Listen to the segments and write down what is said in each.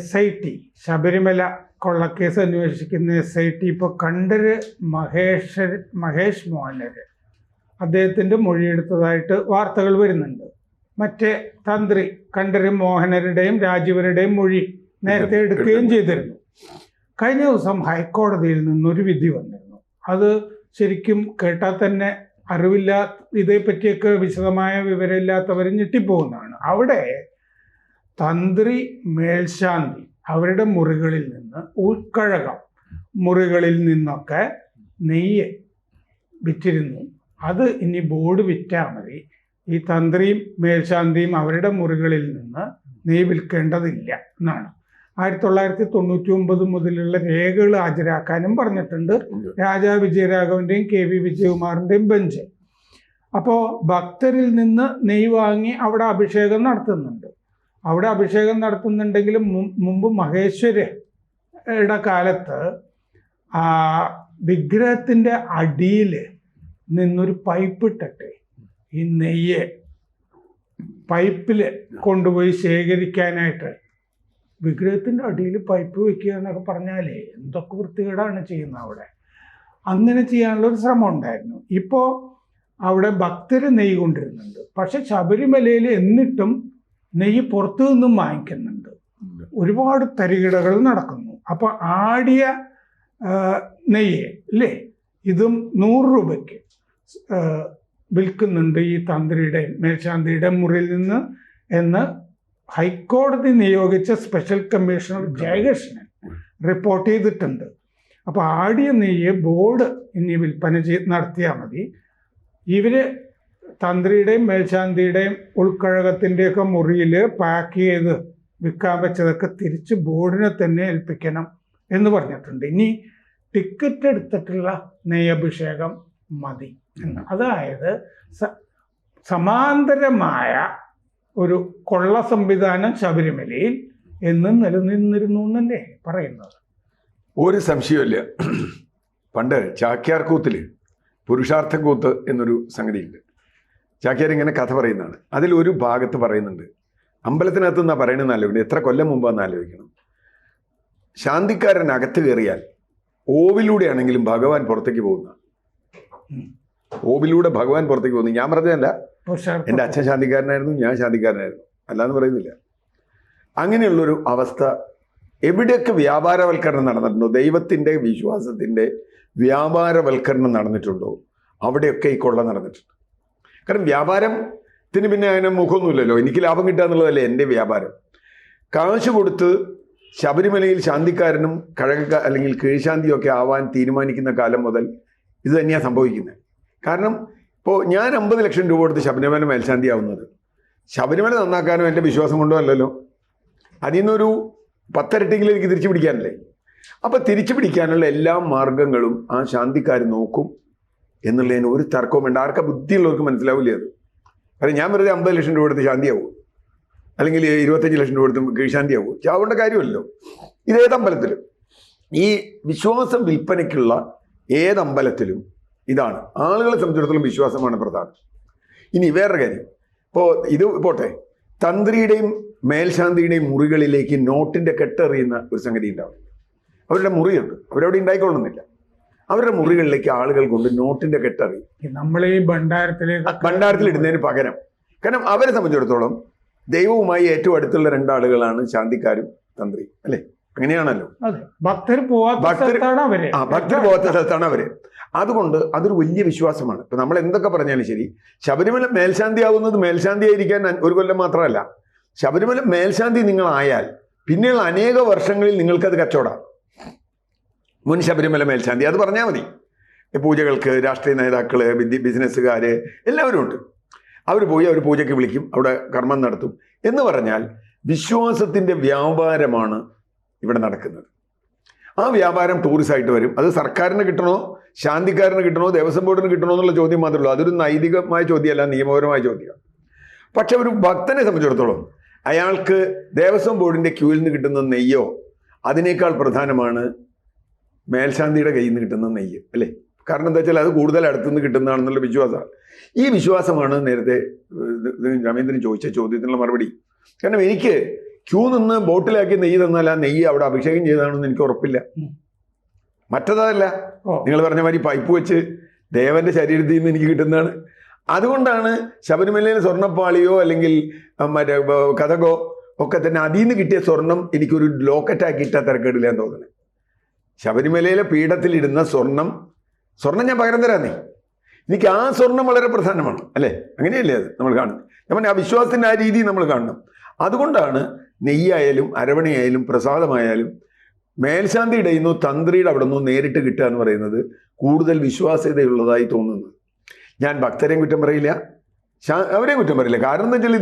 SIT Sabarimala കൊള്ളക്കേസ് അന്വേഷിക്കുന്ന SIT ഇപ്പോൾ കണ്ഠര് മഹേഷ് മോഹനര് അദ്ദേഹത്തിൻ്റെ മൊഴിയെടുത്തതായിട്ട് വാർത്തകൾ വരുന്നുണ്ട്. മറ്റേ തന്ത്രി കണ്ഠര് മോഹനരുടെയും രാജീവരുടെയും മൊഴി നേരത്തെ എടുക്കുകയും ചെയ്തിരുന്നു. കഴിഞ്ഞ ദിവസം ഹൈക്കോടതിയിൽ നിന്നൊരു വിധി വന്നിരുന്നു. അത് ശരിക്കും കേട്ടാൽ തന്നെ ഇതേപ്പറ്റിയൊക്കെ വിശദമായ വിവരമില്ലാത്തവർ ഞെട്ടിപ്പോകുന്നതാണ്. അവിടെ തന്ത്രി മേൽശാന്തി അവരുടെ മുറികളിൽ നിന്ന് ഉൾക്കഴകം മുറികളിൽ നിന്നൊക്കെ നെയ്യ് വിറ്റിരുന്നു. അത് ഇനി ബോർഡ് വിറ്റാൽ മതി. ഈ തന്ത്രിയും മേൽശാന്തിയും അവരുടെ മുറികളിൽ നിന്ന് നെയ്യ് വിൽക്കേണ്ടതില്ല എന്നാണ് 1999 മുതലുള്ള രേഖകൾ ഹാജരാക്കാനും പറഞ്ഞിട്ടുണ്ട് രാജാ വിജയരാഘവന്റെയും KV വിജയകുമാറിന്റെയും ബെഞ്ച്. അപ്പോൾ ഭക്തരിൽ നിന്ന് നെയ്യ് വാങ്ങി അവിടെ അഭിഷേകം നടത്തുന്നുണ്ട്. അവിടെ അഭിഷേകം നടത്തുന്നുണ്ടെങ്കിലും മുമ്പ് മഹേശ്വരയുടെ കാലത്ത് വിഗ്രഹത്തിൻ്റെ അടിയിൽ നിന്നൊരു പൈപ്പ് ഇട്ടിട്ട് ഈ നെയ്യ് പൈപ്പിൽ കൊണ്ടുപോയി ശേഖരിക്കാനായിട്ട് വിഗ്രഹത്തിൻ്റെ അടിയിൽ പൈപ്പ് വെക്കുക എന്നൊക്കെ പറഞ്ഞാലേ എന്തൊക്കെ വൃത്തികേടാണ് ചെയ്യുന്നത് അവിടെ. അങ്ങനെ ചെയ്യാനുള്ളൊരു ശ്രമം ഉണ്ടായിരുന്നു. ഇപ്പോൾ അവിടെ ഭക്തർ നെയ്യ് കൊണ്ടിരുന്നുണ്ട്. പക്ഷെ ശബരിമലയിൽ എന്നിട്ടും നെയ്യ് പുറത്തു നിന്നും വാങ്ങിക്കുന്നുണ്ട്. ഒരുപാട് തരികിടകൾ നടക്കുന്നു. അപ്പോൾ ആടിയ നെയ്യ് അല്ലേ, ഇതും 100 രൂപയ്ക്ക് വിൽക്കുന്നുണ്ട് ഈ തന്ത്രിയുടെ മേൽശാന്തിയുടെ മുറിയിൽ നിന്ന് എന്ന് ഹൈക്കോടതി നിയോഗിച്ച സ്പെഷ്യൽ കമ്മീഷണർ ജയകൃഷ്ണൻ റിപ്പോർട്ട് ചെയ്തിട്ടുണ്ട്. അപ്പോൾ ആടിയ നെയ്യ് ബോർഡ് ഇനി വിൽപ്പന നടത്തിയാൽ മതി. ഇവർ തന്ത്രിയുടെയും മേൽശാന്തിയുടെയും ഉൾക്കഴകത്തിൻ്റെയൊക്കെ മുറിയിൽ പാക്ക് ചെയ്ത് വിൽക്കാൻ വെച്ചതൊക്കെ തിരിച്ച് ബോർഡിനെ തന്നെ ഏൽപ്പിക്കണം എന്ന് പറഞ്ഞിട്ടുണ്ട്. ഇനി ടിക്കറ്റ് എടുത്തിട്ടുള്ള നെയ്യഭിഷേകം മതി എന്ന്. അതായത് സമാന്തരമായ ഒരു കൊള്ള സംവിധാനം ശബരിമലയിൽ എന്നും നിലനിന്നിരുന്നു എന്നല്ലേ പറയുന്നത്. ഒരു സംശയമില്ല. പണ്ട് ചാക്യാർകൂത്തിൽ പുരുഷാർത്ഥ കൂത്ത് എന്നൊരു സംഗതിയുണ്ട്. ചാക്യാർ ഇങ്ങനെ കഥ പറയുന്നതാണ്. അതിലൊരു ഭാഗത്ത് പറയുന്നുണ്ട്, അമ്പലത്തിനകത്ത് നിന്നാണ് പറയണമെന്ന് ആലോചിക്കണം, എത്ര കൊല്ലം മുമ്പാന്ന് ആലോചിക്കണം. ശാന്തിക്കാരൻ അകത്ത് കയറിയാൽ ഓവിലൂടെ ആണെങ്കിലും ഭഗവാൻ പുറത്തേക്ക് പോകുന്ന, ഓവിലൂടെ ഭഗവാൻ പുറത്തേക്ക് പോകുന്നു. ഞാൻ പറഞ്ഞതല്ല, എൻ്റെ അച്ഛൻ ശാന്തിക്കാരനായിരുന്നു, ഞാൻ ശാന്തിക്കാരനായിരുന്നു, അല്ലാന്ന് പറയുന്നില്ല. അങ്ങനെയുള്ളൊരു അവസ്ഥ എവിടെയൊക്കെ വ്യാപാരവൽക്കരണം നടന്നിട്ടുണ്ടോ, ദൈവത്തിൻ്റെ വിശ്വാസത്തിൻ്റെ വ്യാപാരവൽക്കരണം നടന്നിട്ടുണ്ടോ, അവിടെയൊക്കെ ഈ കൊള്ള നടന്നിട്ടുണ്ട്. കാരണം വ്യാപാരത്തിന് പിന്നെ അതിന് മുഖമൊന്നുമില്ലല്ലോ. എനിക്ക് ലാഭം കിട്ടുക എന്നുള്ളതല്ലേ എൻ്റെ വ്യാപാരം. കാശ് കൊടുത്ത് ശബരിമലയിൽ ശാന്തിക്കാരനും കഴക അല്ലെങ്കിൽ കീഴ്ശാന്തിയൊക്കെ ആവാൻ തീരുമാനിക്കുന്ന കാലം മുതൽ ഇത് തന്നെയാണ് സംഭവിക്കുന്നത്. കാരണം ഇപ്പോൾ ഞാൻ 50 ലക്ഷം രൂപ കൊടുത്ത് ശബരിമല മേൽശാന്തി ആവുന്നത് ശബരിമല നന്നാക്കാനോ എൻ്റെ വിശ്വാസം കൊണ്ടോ അല്ലല്ലോ. അതിൽ നിന്നൊരു 10 ഇരട്ടിയെങ്കിലും എനിക്ക് തിരിച്ചു പിടിക്കാനല്ലേ. അപ്പം തിരിച്ചു പിടിക്കാനുള്ള എല്ലാ മാർഗങ്ങളും ആ ശാന്തിക്കാർ നോക്കും എന്നുള്ളതിന് ഒരു തർക്കവും വേണ്ട. ആർക്കാ ബുദ്ധിയുള്ളവർക്ക് മനസ്സിലാവില്ല അത്. കാരണം ഞാൻ വെറുതെ 50 ലക്ഷം രൂപ എടുത്ത് ശാന്തിയാവും, അല്ലെങ്കിൽ 25 ലക്ഷം രൂപ എടുത്ത് കീഴ്ശാന്തിയാവും, ചാവേണ്ട കാര്യമല്ലോ. ഇതേതമ്പലത്തിലും ഈ വിശ്വാസം വിൽപ്പനയ്ക്കുള്ള ഏതമ്പലത്തിലും ഇതാണ്. ആളുകളെ സംബന്ധിച്ചിടത്തോളം വിശ്വാസമാണ് പ്രധാനം. ഇനി വേറൊരു കാര്യം, ഇപ്പോൾ ഇത് പോട്ടെ, തന്ത്രിയുടെയും മേൽശാന്തിയുടെയും മുറികളിലേക്ക് നോട്ടിൻ്റെ കെട്ടെറിയുന്ന ഒരു സംഗതി ഉണ്ടാവും. അവരുടെ മുറിയുണ്ട്, അവരവിടെ ഉണ്ടായിക്കൊള്ളുന്നില്ല. അവരുടെ മുറികളിലേക്ക് ആളുകൾ കൊണ്ട് നോട്ടിൻ്റെ കെട്ടെറിയും. നമ്മൾ ഈ ഭണ്ഡാരത്തിൽ ഇടുന്നതിന് പകരം. കാരണം അവരെ സംബന്ധിച്ചിടത്തോളം ദൈവവുമായി ഏറ്റവും അടുത്തുള്ള രണ്ടാളുകളാണ് ശാന്തിക്കാരും തന്ത്രി, അല്ലേ? അങ്ങനെയാണല്ലോ. ഭക്തർ പോവാത്ത സ്ഥലത്താണ് അവര്. അതുകൊണ്ട് അതൊരു വലിയ വിശ്വാസമാണ്. ഇപ്പൊ നമ്മൾ എന്തൊക്കെ പറഞ്ഞാലും ശരി, ശബരിമല മേൽശാന്തി ആവുന്നത് മേൽശാന്തി ആയിരിക്കാൻ ഒരു കൊല്ലം മാത്രമല്ല. ശബരിമല മേൽശാന്തി നിങ്ങളായാൽ പിന്നെയുള്ള അനേക വർഷങ്ങളിൽ നിങ്ങൾക്കത് കച്ചവടം. മുൻ ശബരിമല മേൽശാന്തി അത് പറഞ്ഞാൽ മതി. പൂജകൾക്ക് രാഷ്ട്രീയ നേതാക്കള്, ബിസിനസ്സുകാർ എല്ലാവരും ഉണ്ട്. അവർ പോയി അവർ പൂജയ്ക്ക് വിളിക്കും, അവിടെ കർമ്മം നടത്തും എന്ന് പറഞ്ഞാൽ വിശ്വാസത്തിൻ്റെ വ്യാപാരമാണ് ഇവിടെ നടക്കുന്നത്. ആ വ്യാപാരം ടൂറിസമായിട്ട് വരും. അത് സർക്കാരിന് കിട്ടണോ, ശാന്തിക്കാരന് കിട്ടണോ, ദേവസ്വം ബോർഡിന് കിട്ടണോ എന്നുള്ള ചോദ്യം മാത്രമേ ഉള്ളൂ. അതൊരു നൈതികമായ ചോദ്യമല്ല, നിയമപരമായ ചോദ്യമാണ്. പക്ഷെ ഒരു ഭക്തനെ സംബന്ധിച്ചിടത്തോളം അയാൾക്ക് ദേവസ്വം ബോർഡിൻ്റെ ക്യൂവിൽ നിന്ന് കിട്ടുന്ന നെയ്യോ അതിനേക്കാൾ പ്രധാനമാണ് മേൽശാന്തിയുടെ കയ്യിൽ നിന്ന് കിട്ടുന്ന നെയ്യ്, അല്ലേ? കാരണം എന്താ വെച്ചാൽ അത് കൂടുതൽ അടുത്തുനിന്ന് കിട്ടുന്നതാണെന്നുള്ള വിശ്വാസമാണ്. ഈ വിശ്വാസമാണ് നേരത്തെ രമേന്ദ്രൻ ചോദിച്ച ചോദ്യത്തിനുള്ള മറുപടി. കാരണം എനിക്ക് ക്യൂ നിന്ന് ബോട്ടിലാക്കി നെയ്യ് തന്നാൽ ആ നെയ്യ് അവിടെ അഭിഷേകം ചെയ്തതാണെന്ന് എനിക്ക് ഉറപ്പില്ല. മറ്റതല്ല, നിങ്ങൾ പറഞ്ഞ മാതിരി പൈപ്പ് വെച്ച് ദേവന്റെ ശരീരത്തിൽ നിന്ന് എനിക്ക് കിട്ടുന്നതാണ്. അതുകൊണ്ടാണ് ശബരിമലയിൽ സ്വർണ്ണപ്പാളിയോ അല്ലെങ്കിൽ മറ്റേ കഥകോ ഒക്കെ തന്നെ അതിൽ നിന്ന് കിട്ടിയ സ്വർണം എനിക്കൊരു ലോക്കറ്റാക്കി ഇട്ടാൽ തിരക്കേടില്ല എന്ന് തോന്നുന്നത്. ശബരിമലയിലെ പീഠത്തിലിടുന്ന സ്വർണം ഞാൻ പകരം തരാന്നേ. എനിക്ക് ആ സ്വർണം വളരെ പ്രധാനമാണ്, അല്ലേ? അങ്ങനെയല്ലേ അത് നമ്മൾ കാണുന്നത്. ഞാൻ പറഞ്ഞ ആ വിശ്വാസത്തിൻ്റെ ആ രീതി നമ്മൾ കാണണം. അതുകൊണ്ടാണ് നെയ്യായാലും അരവണയായാലും പ്രസാദമായാലും മേൽശാന്തി ഇടയുന്നു തന്ത്രിയുടെ അവിടെ നിന്ന് നേരിട്ട് കിട്ടുക എന്ന് പറയുന്നത് കൂടുതൽ വിശ്വാസ്യതയുള്ളതായി തോന്നുന്നത്. ഞാൻ ഭക്തരെയും കുറ്റം പറയില്ല, അവരെയും കുറ്റം പറയില്ല. കാരണം എന്താ വെച്ചാൽ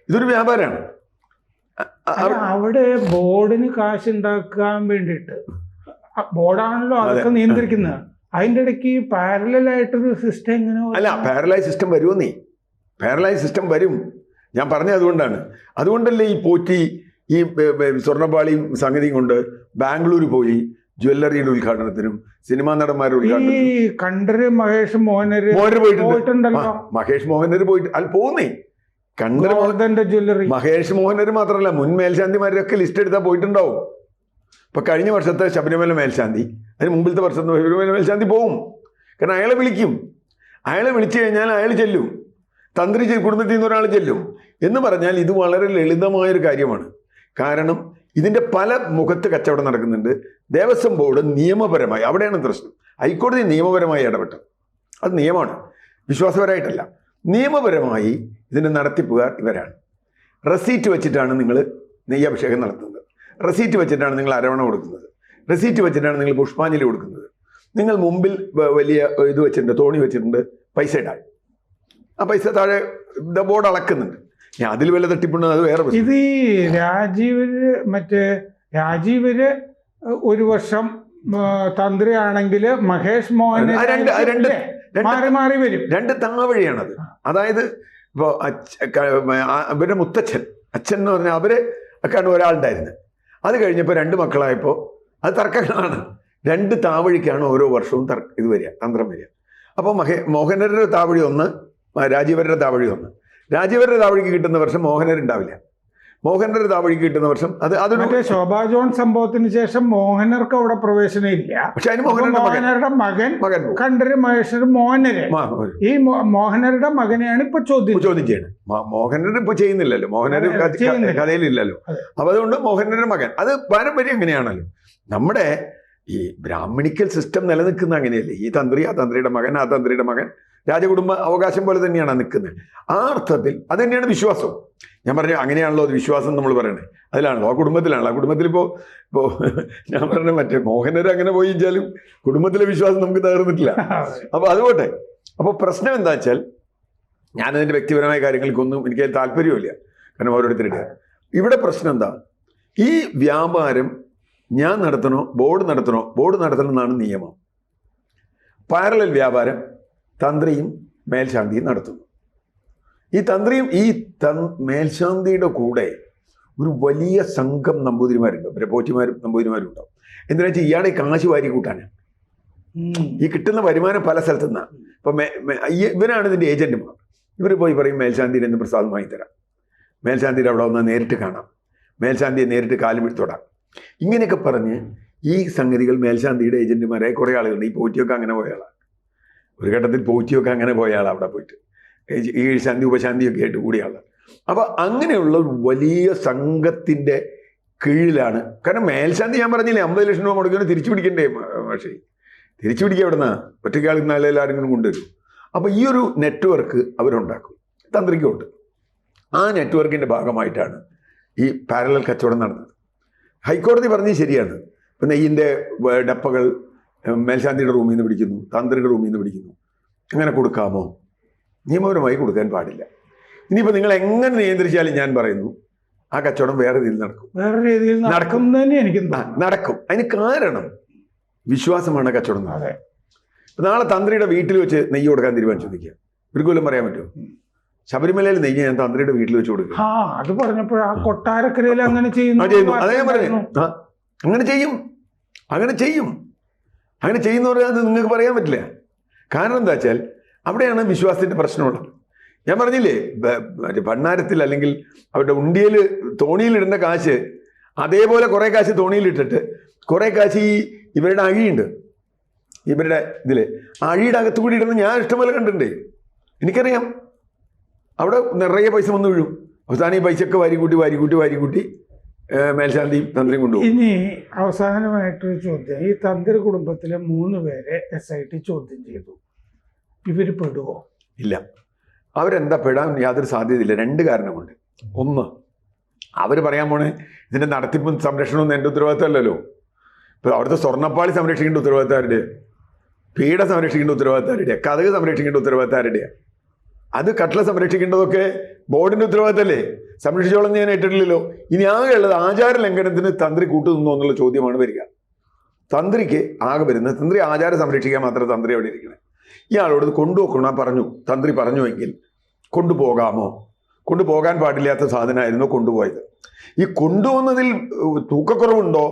ഇതൊരു വ്യാപാരമാണ്. അവിടെ ബോർഡിന് കാശ് ഉണ്ടാക്കാൻ വേണ്ടിയിട്ട് ബോർഡാണല്ലോ അതൊക്കെ നിയന്ത്രിക്കുന്നത്. അതിൻ്റെ ഇടയ്ക്ക് പാരലായിട്ടൊരു സിസ്റ്റം എങ്ങനെ അല്ല, പാരലൈസ് സിസ്റ്റം വരുമെന്നേ. പാരലൈസ് സിസ്റ്റം വരും. ഞാൻ പറഞ്ഞത് അതുകൊണ്ടല്ലേ ഈ പോറ്റി ഈ സ്വർണ്ണപ്പാളിയും സംഗതിയും കൊണ്ട് ബാംഗ്ലൂർ പോയി ജ്വല്ലറിയുടെ ഉദ്ഘാടനത്തിനും സിനിമാ നടന്മാരുടെ ഉദ്ഘാടനത്തിനും മഹേഷ് മോഹനര് പോയിട്ടുണ്ടല്ലോ. മഹേഷ് മോഹനര് പോയിട്ട് അത് പോകുന്നേ. ജ്വല്ലറി മഹേഷ് മോഹനര് മാത്രമല്ല, മുൻ മേൽശാന്തിമാരൊക്കെ ലിസ്റ്റ് എടുത്താൽ പോയിട്ടുണ്ടാവും. ഇപ്പൊ കഴിഞ്ഞ വർഷത്തെ ശബരിമല മേൽശാന്തി, അതിന് മുമ്പിലത്തെ വർഷത്തെ ശബരിമല മേൽശാന്തി പോവും. കാരണം അയാളെ വിളിക്കും. അയാളെ വിളിച്ചു കഴിഞ്ഞാൽ അയാൾ ചെല്ലും. തന്ത്രി കുടുംബത്തിൽ നിന്ന് ഒരാൾ ചെല്ലും എന്ന് പറഞ്ഞാൽ ഇത് വളരെ ലളിതമായൊരു കാര്യമാണ്. കാരണം ഇതിൻ്റെ പല മുഖത്ത് കച്ചവടം നടക്കുന്നുണ്ട്. ദേവസ്വം ബോർഡ് നിയമപരമായി, അവിടെയാണ് പ്രശ്നം. ഹൈക്കോടതി നിയമപരമായി ഇടപെട്ടത്. അത് നിയമമാണ്, വിശ്വാസപരമായിട്ടല്ല. നിയമപരമായി ഇതിൻ്റെ നടത്തിപ്പുകാർ ഇവരാണ്. റെസീറ്റ് വെച്ചിട്ടാണ് നിങ്ങൾ നെയ്യഭിഷേകം നടത്തുന്നത്. റെസീറ്റ് വെച്ചിട്ടാണ് നിങ്ങൾ അരവണ കൊടുക്കുന്നത്. റെസീറ്റ് വെച്ചിട്ടാണ് നിങ്ങൾ പുഷ്പാഞ്ജലി കൊടുക്കുന്നത്. നിങ്ങൾ മുമ്പിൽ വലിയ ഇത് വെച്ചിട്ടുണ്ട്, തോണി വെച്ചിട്ടുണ്ട്, പൈസ ഇടാൻ. ആ പൈസ താഴെ ബോർഡ് അളക്കുന്നുണ്ട്. ഞാൻ അതിൽ വല്ല തട്ടിപ്പുണ്ടോ അത് വേറെ. ഇത് ഈ രാജീവര് ഒരു വർഷം തന്ത്രിയാണെങ്കിൽ മഹേഷ് മോഹൻ മാറി മാറി വരും. രണ്ട് താവഴിയാണത്. അതായത് ഇപ്പോൾ ഇവരുടെ മുത്തച്ഛൻ, അച്ഛൻ എന്ന് പറഞ്ഞാൽ അവര് ഒക്കെയാണ് ഒരാളുണ്ടായിരുന്നത്. അത് കഴിഞ്ഞപ്പോൾ 2 മക്കളായപ്പോൾ അത് തർക്കങ്ങളാണ്. 2 താവഴിക്കാണ് ഓരോ വർഷവും ഇത് വരിക, തന്ത്രം വരിക. അപ്പോൾ മോഹനരുടെ താവഴി ഒന്ന്, രാജീവരുടെ താവഴി ഒന്ന്. രാജീവരുടെ താവഴിക്ക് കിട്ടുന്ന വർഷം മോഹനരുണ്ടാവില്ല. മോഹനരുടെ താവഴിക്ക് കിട്ടുന്ന വർഷം മറ്റേ ശോഭാ ജോൺ സംഭവത്തിന് ശേഷം മോഹനർക്ക് അവിടെ പ്രവേശനം ഇല്ല. പക്ഷെ അതിന് മോഹനരുടെ മകൻ കണ്ടര് മഹേശ്വരൻ മോഹനര്, ഈ മോഹനരുടെ മകനെയാണ് ഇപ്പൊ ചോദ്യം ചെയ്യണം. മോഹനര് ഇപ്പൊ ചെയ്യുന്നില്ലല്ലോ, മോഹനര് കഥയിലില്ലല്ലോ. അപ്പൊ അതുകൊണ്ട് മോഹനരുടെ മകൻ, അത് പാരമ്പര്യം എങ്ങനെയാണല്ലോ. നമ്മുടെ ഈ ബ്രാഹ്മണിക്കൽ സിസ്റ്റം നിലനിൽക്കുന്ന അങ്ങനെയല്ലേ. ഈ തന്ത്രി, ആ തന്ത്രിയുടെ മകൻ, ആ തന്ത്രിയുടെ മകൻ, രാജകുടുംബ അവകാശം പോലെ തന്നെയാണ് നിൽക്കുന്നത്. ആ അർത്ഥത്തിൽ അത് തന്നെയാണ് വിശ്വാസം. ഞാൻ പറഞ്ഞു അങ്ങനെയാണല്ലോ അത് വിശ്വാസം നമ്മൾ പറയണേ. അതിലാണല്ലോ, ആ കുടുംബത്തിലാണല്ലോ. ആ കുടുംബത്തിൽ ഇപ്പോൾ ഞാൻ പറഞ്ഞ മറ്റേ മോഹനര് അങ്ങനെ പോയിച്ചാലും കുടുംബത്തിലെ വിശ്വാസം നമുക്ക് തകർന്നിട്ടില്ല. അപ്പോൾ അതുപോട്ടെ. അപ്പോൾ പ്രശ്നം എന്താ വെച്ചാൽ, ഞാനതിൻ്റെ വ്യക്തിപരമായ കാര്യങ്ങൾക്കൊന്നും എനിക്ക് താല്പര്യമില്ല. കാരണം ഓരോരുത്തരുടെ ഇവിടെ പ്രശ്നം എന്താ, ഈ വ്യാപാരം ഞാൻ നടത്തണോ ബോർഡ് നടത്തണോ? ബോർഡ് നടത്തണം എന്നാണ് നിയമം. പാരലൽ വ്യാപാരം തന്ത്രിയും മേൽശാന്തിയും നടത്തുന്നു. ഈ തന്ത്രിയും മേൽശാന്തിയുടെ കൂടെ ഒരു വലിയ സംഘം നമ്പൂതിരിമാരുണ്ടാവും, പിന്നെ പോറ്റിമാരും നമ്പൂതിരിമാരും ഉണ്ടാവും. എന്തിനാ വെച്ചാൽ ഇയാളെ കാശ് വാരി കൂട്ടാനാണ്. ഈ കിട്ടുന്ന വരുമാനം പല സ്ഥലത്തു നിന്നാണ്. ഇപ്പം ഇവരാണ് ഇതിൻ്റെ ഏജന്റുമാർ. ഇവർ പോയി പറയും മേൽശാന്തിയുടെ എന്ന് പ്രസാദം വാങ്ങിത്തരാം, മേൽശാന്തിയുടെ അവിടെ വന്നാൽ നേരിട്ട് കാണാം, മേൽശാന്തിയെ നേരിട്ട് കാലും തൊടാം. ഇങ്ങനെയൊക്കെ പറഞ്ഞ് ഈ സംഗതികൾ മേൽശാന്തിയുടെ ഏജന്റുമാരായ കുറേ ആളുകളുണ്ട്. ഈ പോറ്റിയൊക്കെ അങ്ങനെ പോയ ആളാണ്. ഒരു ഘട്ടത്തിൽ പോറ്റിയൊക്കെ അങ്ങനെ പോയ ആളാണ്. അവിടെ പോയിട്ട് ഈ ശാന്തി ഉപശാന്തിയൊക്കെ ആയിട്ട് കൂടിയ ആളാണ്. അപ്പോൾ അങ്ങനെയുള്ള ഒരു വലിയ സംഘത്തിൻ്റെ കീഴിലാണ്. കാരണം മേൽശാന്തി ഞാൻ പറഞ്ഞില്ലേ 50 ലക്ഷം രൂപ മുടക്കിയാണ് തിരിച്ചു പിടിക്കണ്ടേ. പക്ഷേ തിരിച്ചു പിടിക്കുക എവിടെ നിന്നാണ്? ഒറ്റയ്ക്കാൾക്ക് നല്ല എല്ലാവരും കൊണ്ടുവരും. അപ്പോൾ ഈ ഒരു നെറ്റ്വർക്ക് അവരുണ്ടാക്കും, തന്ത്രിക്കുണ്ട്. ആ നെറ്റ്വർക്കിൻ്റെ ഭാഗമായിട്ടാണ് ഈ പാരലൽ കച്ചവടം നടന്നത്. ഹൈക്കോടതി പറഞ്ഞത് ശരിയാണ്. ഇപ്പം നെയ്യിൻ്റെ ഡപ്പകൾ മേൽശാന്തിയുടെ റൂമിൽ നിന്ന് പിടിക്കുന്നു, തന്ത്രിയുടെ റൂമിൽ നിന്ന് പിടിക്കുന്നു. അങ്ങനെ കൊടുക്കാമോ? നിയമപരമായി കൊടുക്കാൻ പാടില്ല. ഇനിയിപ്പോൾ നിങ്ങൾ എങ്ങനെ നിയന്ത്രിച്ചാലും ഞാൻ പറയുന്നു ആ കച്ചവടം വേറെ രീതിയിൽ നടക്കും. വേറെ രീതിയിൽ നടക്കും. അതിന് കാരണം വിശ്വാസമാണ് കച്ചവടം. നാളെ തന്ത്രിയുടെ വീട്ടിൽ വെച്ച് നെയ്യ് കൊടുക്കാൻ തീരുമാനിച്ചു നിൽക്കുക, ഇവർക്ക് വല്ലതും പറയാൻ പറ്റുമോ? ശബരിമലയിൽ നെയ്യ് ഞാൻ തന്ത്രിയുടെ വീട്ടിൽ വെച്ച് കൊടുക്കും. അത് പറഞ്ഞപ്പോൾ ആ കൊട്ടാരക്കരയിൽ അങ്ങനെ ചെയ്യുന്നു. അതേ ഞാൻ പറഞ്ഞു. അങ്ങനെ ചെയ്യുന്നവരെ അത് നിങ്ങൾക്ക് പറയാൻ പറ്റില്ല. കാരണം എന്താ വെച്ചാൽ അവിടെയാണ് വിശ്വാസത്തിൻ്റെ പ്രശ്നമുള്ളത്. ഞാൻ പറഞ്ഞില്ലേ, മറ്റേ ഭണ്ണാരത്തിൽ അല്ലെങ്കിൽ അവരുടെ ഉണ്ടിയൽ തോണിയിലിടുന്ന കാശ് അതേപോലെ കുറേ കാശ് തോണിയിലിട്ടിട്ട് കുറേ കാശ് ഇവരുടെ അഴിയുണ്ട്, ഇവരുടെ ഇതിൽ അഴിയുടെ അകത്ത് കൂടി ഇടുന്ന ഞാൻ ഇഷ്ടംപോലെ കണ്ടിട്ടുണ്ട്. എനിക്കറിയാം. അവിടെ നിറയെ പൈസ വന്നു വീഴും. അവസാനം ഈ പൈസയൊക്കെ വാരിക്കൂട്ടി മേൽശാന്തിയും തന്ത്രിയും കൊണ്ടുപോകും. ഇനി അവസാനമായിട്ടൊരു ചോദ്യം. ഈ തന്ത്രി കുടുംബത്തിലെ 3 പേരെ SIT ചോദ്യം ചെയ്തു. ഇവർ പെടുവോ? ഇല്ല, അവരെന്താ പെടാൻ യാതൊരു സാധ്യതയില്ല. 2 കാരണം കൊണ്ട്. ഒന്ന്, അവർ പറയാൻ പോണേ ഇതിൻ്റെ നടത്തിപ്പും സംരക്ഷണമൊന്നും എൻ്റെ ഉത്തരവാദിത്തമല്ലല്ലോ. ഇപ്പോൾ അവിടുത്തെ സ്വർണ്ണപ്പാളി സംരക്ഷിക്കേണ്ട ഉത്തരവാദിത്തമാരുടെ, പീഡ സംരക്ഷിക്കേണ്ട ഉത്തരവാദിത്തമാരുടെ, കഥക് സംരക്ഷിക്കേണ്ട ഉത്തരവാദിത്തമാരുടെ, അത് കട്ടള സംരക്ഷിക്കേണ്ടതൊക്കെ ബോർഡിൻ്റെ ഉത്തരവാദിത്തമല്ലേ. സംരക്ഷിച്ചോളം ഞാൻ ഏറ്റിട്ടില്ലല്ലോ. ഇനി ആകെയുള്ളത് ആചാര ലംഘനത്തിന് തന്ത്രി കൂട്ടുനിന്നോ എന്നുള്ള ചോദ്യമാണ് വരിക. തന്ത്രിക്ക് ആകെ വരുന്നത്, തന്ത്രി ആചാരം സംരക്ഷിക്കാൻ മാത്രമേ തന്ത്രി അവിടെ ഇരിക്കണേ. ഇയാളോട് കൊണ്ടുപോക്കണം പറഞ്ഞു, തന്ത്രി പറഞ്ഞുവെങ്കിൽ കൊണ്ടുപോകാമോ? കൊണ്ടുപോകാൻ പാടില്ലാത്ത സാധനമായിരുന്നു കൊണ്ടുപോയത്. ഈ കൊണ്ടുപോകുന്നതിൽ തൂക്കക്കുറവുണ്ടോ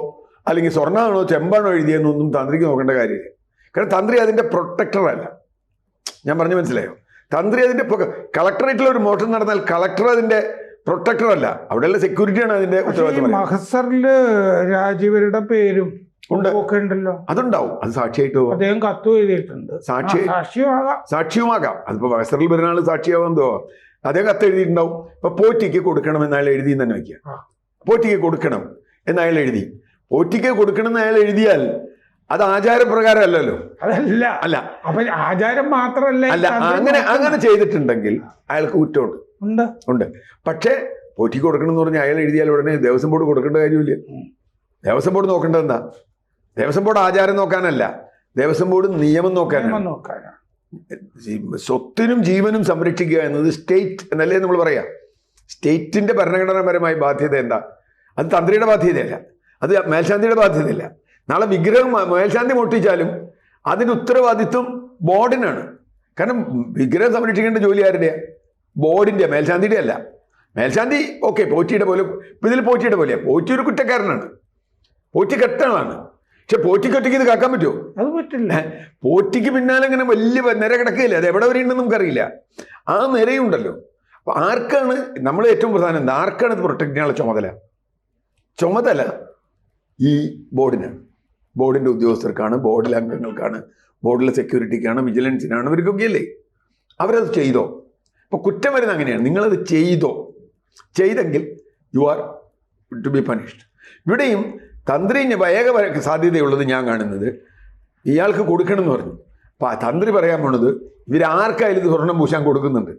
അല്ലെങ്കിൽ സ്വർണ്ണമാണോ ചെമ്പാണോ എഴുതിയെന്നൊന്നും തന്ത്രിക്ക് നോക്കേണ്ട കാര്യമില്ല. കാരണം തന്ത്രി അതിൻ്റെ പ്രൊട്ടക്ടറല്ല. ഞാൻ പറഞ്ഞു മനസ്സിലായോ? തന്ത്രി അതിൻ്റെ കളക്ടറേറ്റിൽ ഒരു മോഷണം നടന്നാൽ കളക്ടർ അതിൻ്റെ പ്രൊട്ടക്ടർ അല്ല, അവിടെയുള്ള സെക്യൂരിറ്റിയാണ് അതിൻ്റെ ഉത്തരവാദിത്തം. മഹസറില് രാജീവരുടെ പേരും ഉണ്ടല്ലോ, അതുണ്ടാവും. അത് സാക്ഷിയായിട്ട് അദ്ദേഹം കത്ത് എഴുതിയിട്ടുണ്ട്. സാക്ഷിയുമാകാം. അതിപ്പോ മഹസറിൽ വരുന്ന ആള് സാക്ഷിയാവാൻ തോന്നാം. അദ്ദേഹം കത്ത് എഴുതിയിട്ടുണ്ടാവും. ഇപ്പൊ പോറ്റിക്ക് കൊടുക്കണം എന്ന് അയാൾ എഴുതി തന്നെ വയ്ക്കുക. പോറ്റിക്ക് കൊടുക്കണം എന്ന് അയാൾ എഴുതി. പോറ്റിക്ക് കൊടുക്കണം എന്ന് അയാൾ എഴുതിയാൽ അത് ആചാരപ്രകാരം അല്ലല്ലോ. അതല്ല, അല്ല, അപ്പൊ ആചാരം മാത്രല്ല. അല്ല, അങ്ങനെ ചെയ്തിട്ടുണ്ടെങ്കിൽ അയാൾക്ക് കുറ്റമുണ്ട്. ഉണ്ട്. പക്ഷേ പോറ്റിക്ക് കൊടുക്കണം എന്ന് പറഞ്ഞാൽ അയാൾ എഴുതിയാൽ ഉടനെ ദേവസ്വം ബോർഡ് കൊടുക്കേണ്ട കാര്യമില്ല. ദേവസ്വം ബോർഡ് നോക്കേണ്ടത് എന്താ? ദേവസ്വം ബോർഡ് ആചാരം നോക്കാനല്ല, ദേവസ്വം ബോർഡ് നിയമം നോക്കാനാണ്. സ്വത്തിനും ജീവനും സംരക്ഷിക്കുക എന്നത് സ്റ്റേറ്റ് എന്നല്ലേ നമ്മൾ പറയാം. സ്റ്റേറ്റിന്റെ ഭരണഘടനാപരമായ ബാധ്യത എന്താ? അത് തന്ത്രിയുടെ ബാധ്യതയല്ല, അത് മേൽശാന്തിയുടെ ബാധ്യതയല്ല. നാളെ വിഗ്രഹം മേൽശാന്തി പൊട്ടിച്ചാലും അതിന് ഉത്തരവാദിത്വം ബോർഡിനാണ്. കാരണം വിഗ്രഹം സംരക്ഷിക്കേണ്ട ജോലി ആരുടെയാ? ബോർഡിന്റെ, മേൽശാന്തിയുടെ അല്ല. മേൽശാന്തി ഓക്കെ പോറ്റിയുടെ പോലെ, ഇപ്പം ഇതിൽ പോറ്റിയുടെ പോലെയാണ്. പോറ്റി ഒരു കുറ്റക്കാരനാണ്, പോറ്റി കെട്ടാളാണ്. പക്ഷെ പോറ്റിക്ക് ഒറ്റയ്ക്ക് ഇത് കാക്കാൻ പറ്റുമോ? അത് പറ്റില്ല. പോറ്റിക്ക് പിന്നാലെ ഇങ്ങനെ വലിയ നിര കിടക്കുകയില്ല, അത് എവിടെ വരെ ഉണ്ടെന്ന് നമുക്കറിയില്ല. ആ നിരയുണ്ടല്ലോ. അപ്പൊ ആർക്കാണ് നമ്മൾ ഏറ്റവും പ്രധാനം എന്താ? ആർക്കാണ് ഇത് പ്രൊട്ടക്ട് ചെയ്യാനുള്ള ചുമതല? ഈ ബോർഡിനാണ്. ബോർഡിന്റെ ഉദ്യോഗസ്ഥർക്കാണ്, ബോർഡിലെ അംഗങ്ങൾക്കാണ്, ബോർഡിലെ സെക്യൂരിറ്റിക്കാണ്, വിജിലൻസിനാണ്, ഇവർക്കൊക്കെ അല്ലേ. അവരത് ചെയ്തോ? അപ്പൊ കുറ്റം വരുന്നത് അങ്ങനെയാണ്. നിങ്ങളത് ചെയ്തെങ്കിൽ you are to be punished. ഇവിടെയും തന്ത്രിന് വേഗ സാധ്യതയുള്ളത് ഞാൻ കാണുന്നത്, ഇയാൾക്ക് കൊടുക്കണം എന്ന് പറഞ്ഞു. അപ്പം തന്ത്രി പറയാൻ പോണത് ഇവരാർക്കായാലും ഇത് സ്വർണ്ണം പൂശാൻ കൊടുക്കുന്നുണ്ട്,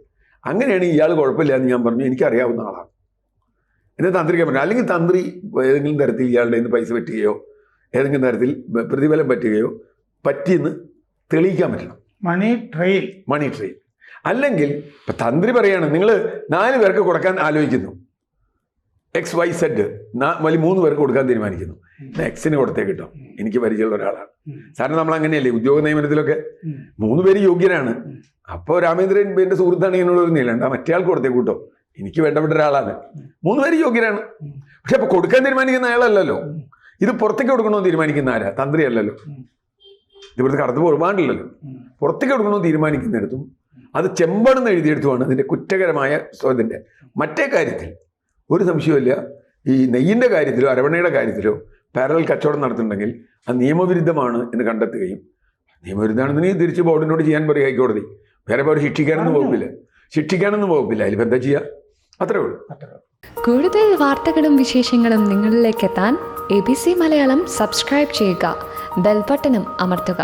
അങ്ങനെയാണ് ഇയാൾ കുഴപ്പമില്ല എന്ന് ഞാൻ പറഞ്ഞു. എനിക്കറിയാവുന്ന ആളാണ് എന്നെ തന്ത്രിക്കാൻ പറഞ്ഞു. അല്ലെങ്കിൽ തന്ത്രി ഏതെങ്കിലും തരത്തിൽ ഇയാളുടെ നിന്ന് പൈസ പറ്റുകയോ ഏതെങ്കിലും തരത്തിൽ പ്രതിഫലം പറ്റിയെന്ന് തെളിയിക്കാൻ പറ്റണം. മണി ട്രെയിൽ. അല്ലെങ്കിൽ ഇപ്പം തന്ത്രി പറയാണ് നിങ്ങൾ 4 പേർക്ക് കൊടുക്കാൻ ആലോചിക്കുന്നു, XYZ വലിയ 3 പേർക്ക് കൊടുക്കാൻ തീരുമാനിക്കുന്നു, Xന് കൊടുത്തേ കിട്ടും, എനിക്ക് പരിചയമുള്ള ഒരാളാണ്. സാറിന് നമ്മൾ അങ്ങനെയല്ലേ ഉദ്യോഗ നിയമനത്തിലൊക്കെ 3 പേര് യോഗ്യരാണ്. അപ്പോൾ രാമേന്ദ്രൻ എൻ്റെ സുഹൃത്താണ് എന്നോട് പറഞ്ഞില്ല, മറ്റേ ആൾക്ക് കൊടുത്തേ കൂട്ടോ, എനിക്ക് വേണ്ടപ്പെട്ട ഒരാളാണ്, 3 പേര് യോഗ്യരാണ്. പക്ഷെ അപ്പൊ കൊടുക്കാൻ തീരുമാനിക്കുന്ന അയാളല്ലല്ലോ. ഇത് പുറത്തേക്ക് കൊടുക്കണമെന്ന് തീരുമാനിക്കുന്ന ആരാ? തന്ത്രി അല്ലല്ലോ. ഇവിടുത്തെ കടന്നു പോകാണ്ടില്ലല്ലോ. പുറത്തേക്ക് കൊടുക്കണമെന്ന് തീരുമാനിക്കുന്നിടത്തും അത് ചെമ്പണെന്ന് എഴുതിയെടുത്തുമാണ് അതിൻ്റെ കുറ്റകരമായ ഇതിൻ്റെ. മറ്റേ കാര്യത്തിൽ ഒരു സംശയമില്ല, ഈ നെയ്യിൻ്റെ കാര്യത്തിലോ അരവണയുടെ കാര്യത്തിലോ പാരലൽ കച്ചവടം നടത്തുന്നുണ്ടെങ്കിൽ അത് നിയമവിരുദ്ധമാണ് എന്ന് കണ്ടെത്തുകയും, നിയമവിരുദ്ധമാണെന്നുണ്ടെങ്കിൽ തിരിച്ച് ബോർഡിനോട് ചെയ്യാൻ പറയും ഹൈക്കോടതി. വേറെ അവർ ശിക്ഷിക്കാനൊന്നും വകുപ്പില്ല. അതിലിപ്പോൾ എന്താ ചെയ്യുക? അത്രേ ഉള്ളൂ. കൂടുതൽ വാർത്തകളും വിശേഷങ്ങളും നിങ്ങളിലേക്ക് എത്താൻ ABC മലയാളം സബ്സ്ക്രൈബ് ചെയ്യുക, ബെൽബട്ടനും അമർത്തുക.